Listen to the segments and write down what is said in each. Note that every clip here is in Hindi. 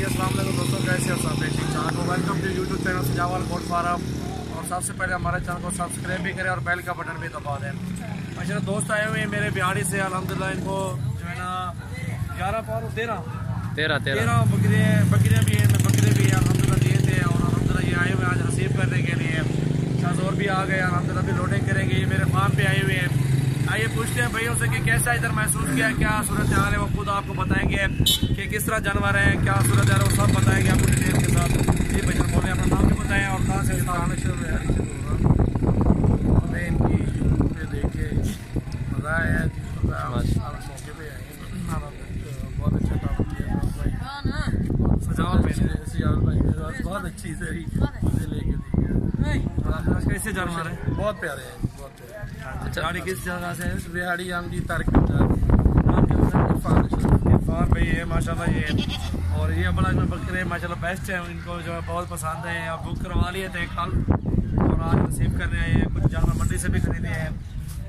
अस्सलाम वालेकुम दोस्तों, कैसे हो सब? ठीक ठाक हो। वेलकम टू यूट्यूब चैनल सजावल गोट फार्म। और सबसे पहले हमारे चैनल को सब्सक्राइब भी करें और बेल का बटन भी दबा दें। अच्छा, दोस्त आए हुए हैं मेरे बिहाड़ी से, अल्हम्दुलिल्लाह इनको जो है ना 13 बकरियाँ भी हैं, बकरे भी अल्हम्दुलिल्लाह दिए थे। और अल्हम्दुलिल्लाह ये आए हुए आज रिसीव करने के लिए। शाहजोर भी आ गए, अल्हम्दुलिल्लाह भी लोडिंग करेंगे। ये मेरे फार्म पे आए हुए हैं। आइए पूछते हैं भैया से कि कैसा इधर महसूस किया, क्या सूरत हाल है। वो खुद आपको बताएंगे कि किस तरह जानवर हैं, क्या सूरत हाल है, वो सब बताएंगे आपको डिटेल के साथ। जी भैया बोले, अपना नाम भी बताएं और कहाँ से इनकी देखे मज़ा आया। मौके पे आए, बहुत अच्छा काम किया सजावल भाई, बहुत अच्छी से लेके दी। कैसे जानवर है? बहुत प्यारे हैं, बहुत प्यारे। गाड़ी किस जगह से है? बिहाड़ी आमदी तारक इरफान भाई है माशाल्लाह ये। और ये बड़ा बकरे माशाल्लाह बेस्ट है, इनको जो है बहुत पसंद है। आप बुक करवा लिए थे कल और आज रिसीव करने आए हैं। कुछ जानवर मंडी से भी खरीदे हैं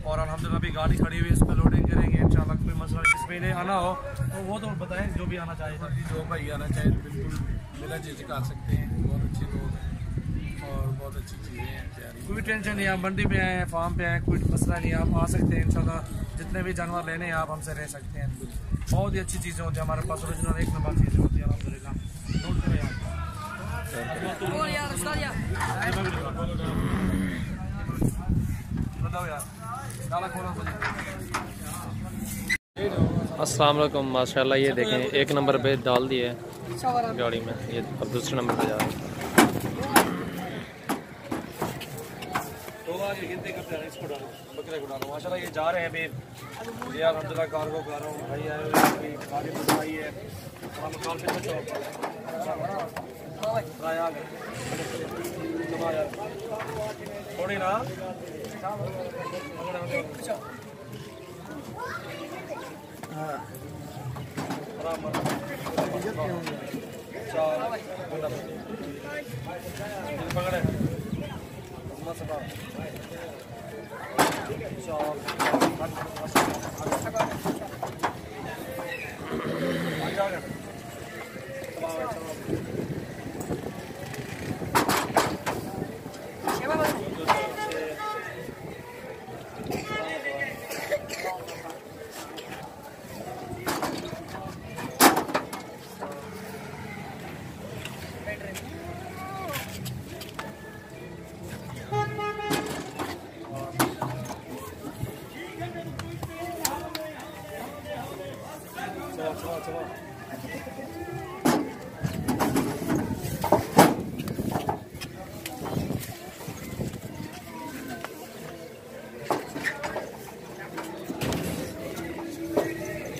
और अल्हम्दुलिल्लाह भी गाड़ी खड़ी हुई है, इस पर लोडिंग करेंगे इंशाल्लाह। कोई मसला जिसमें इन्हें आना हो तो वो तो बताएं, जो भी आना चाहिए। जो भाई आना चाहे बिल्कुल मेरा झिझक आ सकते हैं। बहुत अच्छे लोग हैं और बहुत अच्छी चीज़ें हैं तैयारी। कोई टेंशन नहीं, आप मंडी पे आए, फार्म पे आए, कोई मसला नहीं, आप आ सकते हैं इंशाल्लाह। जितने भी जानवर लेने हैं आप हमसे रह सकते हैं। बहुत ही अच्छी चीज़ें होती हैं हमारे पास, ओरिजिनल एक नंबर चीज़ें होती हैं अल्हम्दुलिल्लाह। नोट करें आप। बताओ यार, अस्सलाम वालेकुम। माशाल्लाह ये देखें, एक नंबर पे डाल दिए गाड़ी में, ये अब दूसरे नंबर पे जा रहा है। गिनती करते हैं, इसको डालो, बकरे को डालो। माशाल्लाह ये जा रहे हैं अभी। ये अल्हम्दुलिल्लाह कार्गो कर रहा हूँ भाई, आए हुए हैं, गाड़ी बुलाई है। हम कॉल पे चलो थोड़ी ना पकड़े चलो।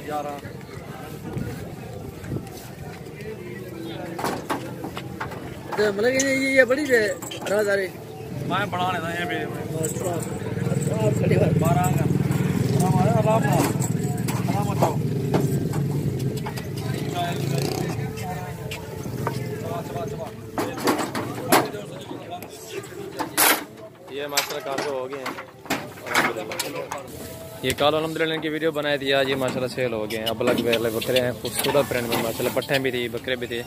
11 मतलब ये बड़ी है राजारे मैं बढ़ाने था ये भी 12 का आराम बताओ। ये माशाल्लाह कार्गो हो गए हैं। ये कल अल्हम्दुलिल्लाह इनकी वीडियो बनाई थी, आज ये माशाल्लाह सेल हो गए हैं। अब अलग अलग बकरे हैं, खूबसूरत प्रिंट में माशाल्लाह, पट्ठे भी थी, बकरे भी थे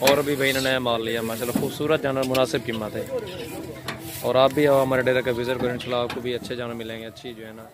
और भी भाई इन्होंने माल लिया माशाल्लाह। खूबसूरत जानवर, मुनासिब कीमत है। और आप भी आओ हमारे डेरा का विजिट करें, इंशाल्लाह आपको भी अच्छे जानवर मिलेंगे, अच्छी जो है ना